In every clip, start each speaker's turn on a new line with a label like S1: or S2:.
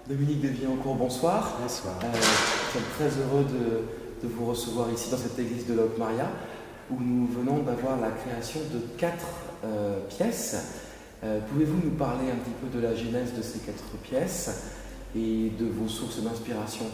S1: Dominique de Villancourt, bonsoir.
S2: Bonsoir.
S1: Nous sommes très heureux de vous recevoir ici dans cette église de Locmaria où nous venons d'avoir la création de 4 pièces. Pouvez-vous nous parler un petit peu de la genèse de ces 4 pièces et de vos sources d'inspiration?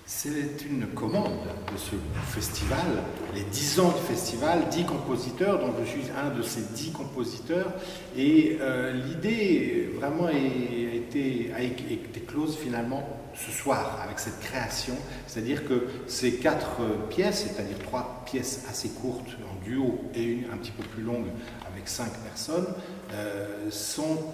S2: C'est une commande de ce festival, les 10 ans du festival, 10 compositeurs, donc je suis un de ces 10 compositeurs, et l'idée vraiment a été close finalement ce soir avec cette création, c'est-à-dire que ces 4 pièces, c'est-à-dire 3 pièces assez courtes en duo et une un petit peu plus longue avec 5 personnes, sont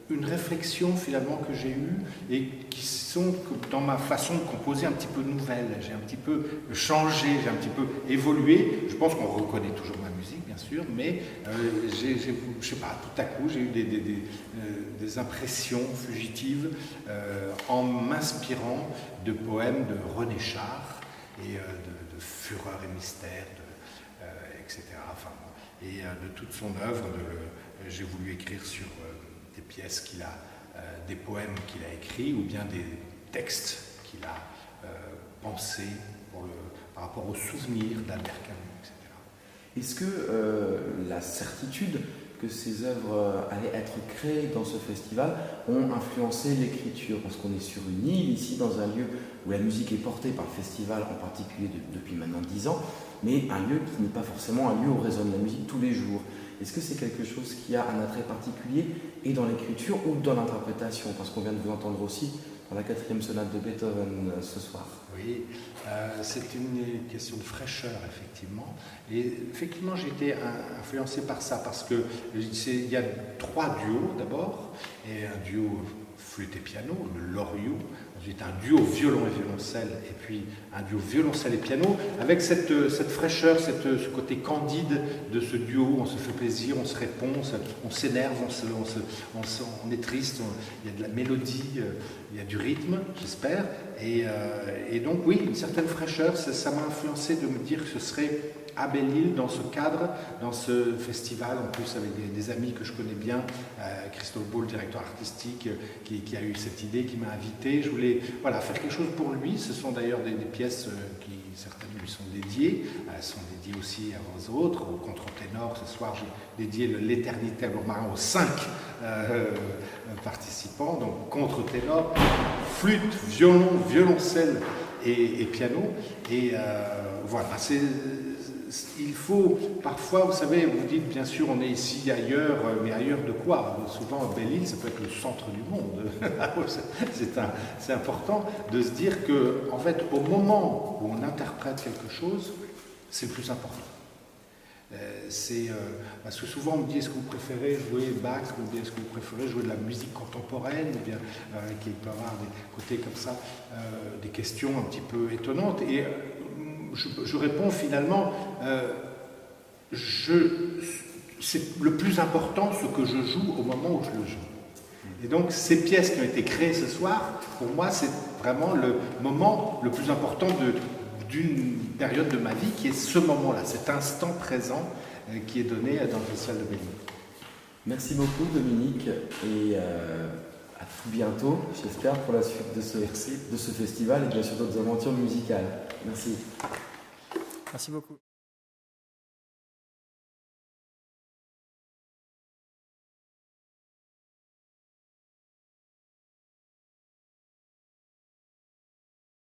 S2: une réflexion finalement que j'ai eue et qui sont dans ma façon de composer un petit peu nouvelle. J'ai un petit peu changé, j'ai un petit peu évolué. Je pense qu'on reconnaît toujours ma musique bien sûr, mais je sais pas, tout à coup j'ai eu des impressions fugitives en m'inspirant de poèmes de René Char et de Fureur et Mystère, etc. Enfin, et de toute son œuvre, j'ai voulu écrire sur des pièces qu'il a, des poèmes qu'il a écrits ou bien des textes qu'il a pensés par rapport aux souvenirs d'Albert Camus, etc.
S1: Est-ce que la certitude que ces œuvres allaient être créées dans ce festival ont influencé l'écriture? Parce qu'on est sur une île ici, dans un lieu où la musique est portée par le festival, en particulier depuis maintenant 10 ans, mais un lieu qui n'est pas forcément un lieu où résonne la musique tous les jours. Est-ce que c'est quelque chose qui a un attrait particulier et dans l'écriture ou dans l'interprétation? Parce qu'on vient de vous entendre aussi dans la 4e sonate de Beethoven ce soir.
S2: Oui, c'est une question de fraîcheur, effectivement. Et effectivement, j'ai été influencé par ça, parce qu'il y a 3 duos d'abord, et un duo flûte et piano, le Loriot, ensuite un duo violon et violoncelle, et puis un duo violoncelle et piano, avec cette fraîcheur, ce côté candide de ce duo. On se fait plaisir, on se répond, on s'énerve, on est triste, il y a de la mélodie, il y a du rythme, j'espère, et donc oui, une certaine fraîcheur, ça m'a influencé de me dire que ce serait à Belle-Île, dans ce cadre, dans ce festival, en plus avec des amis que je connais bien, Christophe Beau, le directeur artistique, qui a eu cette idée, qui m'a invité. Je voulais faire quelque chose pour lui. Ce sont d'ailleurs des pièces qui, certaines lui sont dédiées. Elles sont dédiées aussi aux autres, au contre-ténor. Ce soir, j'ai dédié l'éternité à Locmaria aux 5 participants, donc contre-ténor, flûte, violon, violoncelle et piano. Et voilà, il faut, parfois, vous savez, vous dites, bien sûr, on est ici ailleurs, mais ailleurs de quoi? Souvent, Belle-Île, ça peut être le centre du monde. C'est important de se dire que, en fait, au moment où on interprète quelque chose, c'est le plus important. Parce que souvent, on me dit, est-ce que vous préférez jouer Bach, ou bien est-ce que vous préférez jouer de la musique contemporaine, ou bien qu'il peut y avoir des côtés comme ça, des questions un petit peu étonnantes. Et je réponds finalement, c'est le plus important ce que je joue au moment où je le joue. Et donc ces pièces qui ont été créées ce soir, pour moi c'est vraiment le moment le plus important d'une période de ma vie, qui est ce moment-là, cet instant présent qui est donné dans le festival de Belle-Île.
S1: Merci beaucoup Dominique et à tout bientôt, j'espère, pour la suite de ce festival et bien sûr d'autres aventures musicales. Merci.
S3: Merci beaucoup.